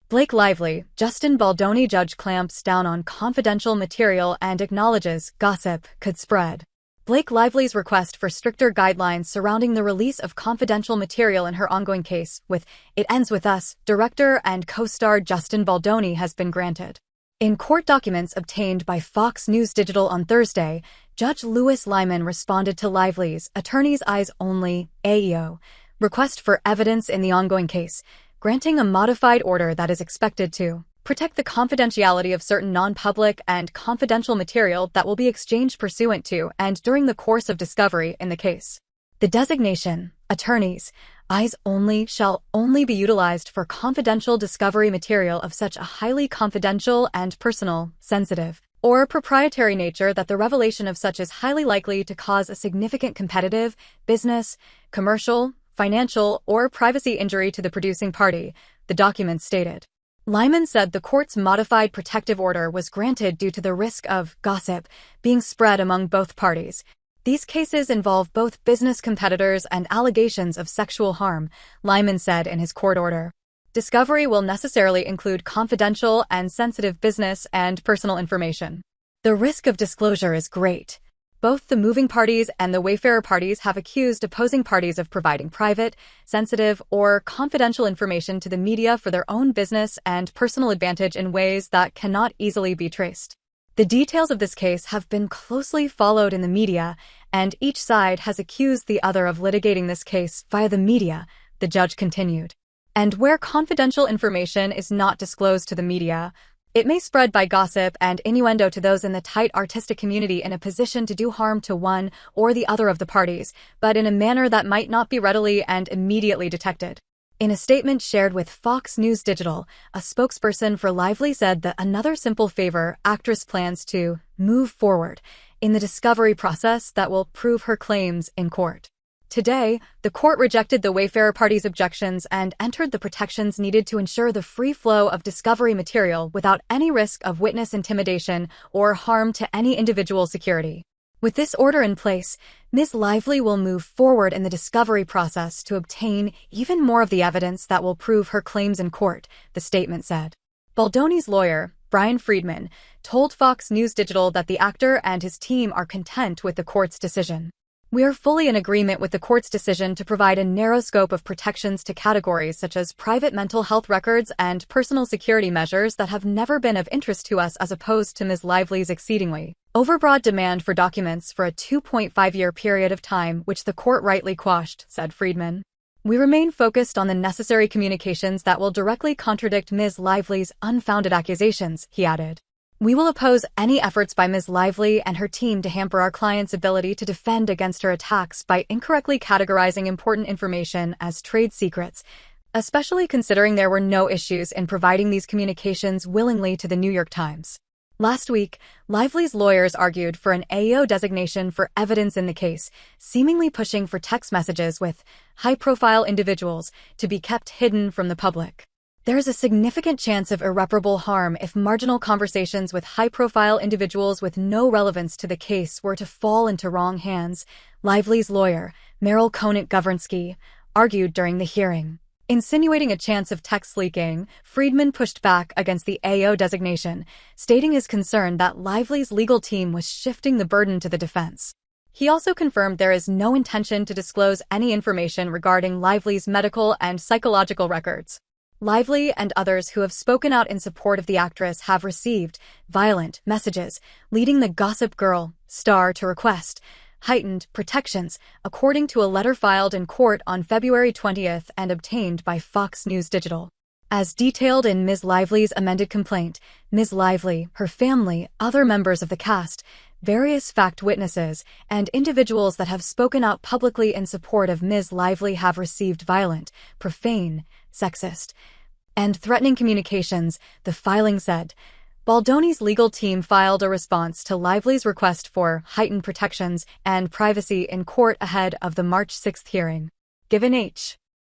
Blake Lively, Justin Baldoni judge clamps down on confidential material and acknowledges gossip could spread. Blake Lively's request for stricter guidelines surrounding the release of confidential material in her ongoing case with It Ends With Us director and co-star Justin Baldoni has been granted. In court documents obtained by Fox News Digital on Thursday, Judge Louis Lyman responded to Lively's attorney's eyes-only (AEO) request for evidence in the ongoing case, granting a modified order that is expected to protect the confidentiality of certain non-public and confidential material that will be exchanged pursuant to and during the course of discovery in the case. The designation, attorneys, eyes only, shall only be utilized for confidential discovery material of such a highly confidential and personal, sensitive, or proprietary nature that the revelation of such is highly likely to cause a significant competitive, business, commercial, financial, or privacy injury to the producing party, the documents stated. Lyman said the court's modified protective order was granted due to the risk of gossip being spread among both parties. These cases involve both business competitors and allegations of sexual harm, Lyman said in his court order. Discovery will necessarily include confidential and sensitive business and personal information. The risk of disclosure is great. Both the moving parties and the wayfarer parties have accused opposing parties of providing private, sensitive, or confidential information to the media for their own business and personal advantage in ways that cannot easily be traced. The details of this case have been closely followed in the media, and each side has accused the other of litigating this case via the media, the judge continued. And where confidential information is not disclosed to the media, it may spread by gossip and innuendo to those in the tight artistic community in a position to do harm to one or the other of the parties, but in a manner that might not be readily and immediately detected. In a statement shared with Fox News Digital, a spokesperson for Lively said that another simple favor actress plans to move forward in the discovery process that will prove her claims in court. Today, the court rejected the Wayfarer party's objections and entered the protections needed to ensure the free flow of discovery material without any risk of witness intimidation or harm to any individual security. With this order in place, Ms. Lively will move forward in the discovery process to obtain even more of the evidence that will prove her claims in court, the statement said. Baldoni's lawyer, Brian Friedman, told Fox News Digital that the actor and his team are content with the court's decision. We are fully in agreement with the court's decision to provide a narrow scope of protections to categories such as private mental health records and personal security measures that have never been of interest to us as opposed to Ms. Lively's exceedingly overbroad demand for documents for a 2.5-year period of time which the court rightly quashed, said Friedman. We remain focused on the necessary communications that will directly contradict Ms. Lively's unfounded accusations, he added. We will oppose any efforts by Ms. Lively and her team to hamper our client's ability to defend against her attacks by incorrectly categorizing important information as trade secrets, especially considering there were no issues in providing these communications willingly to the New York Times. Last week, Lively's lawyers argued for an AEO designation for evidence in the case, seemingly pushing for text messages with high-profile individuals to be kept hidden from the public. There is a significant chance of irreparable harm if marginal conversations with high-profile individuals with no relevance to the case were to fall into wrong hands, Lively's lawyer, Meryl Koenig-Gavronsky, argued during the hearing. Insinuating a chance of text leaking, Friedman pushed back against the AEO designation, stating his concern that Lively's legal team was shifting the burden to the defense. He also confirmed there is no intention to disclose any information regarding Lively's medical and psychological records. Lively and others who have spoken out in support of the actress have received violent messages, leading the Gossip Girl star to request heightened protections, according to a letter filed in court on February 20th and obtained by Fox News Digital. As detailed in Ms. Lively's amended complaint, Ms. Lively, her family, other members of the cast, various fact witnesses, and individuals that have spoken out publicly in support of Ms. Lively have received violent, profane, sexist, and threatening communications, the filing said. Baldoni's legal team filed a response to Lively's request for heightened protections and privacy in court ahead of the March 6 hearing. Given H.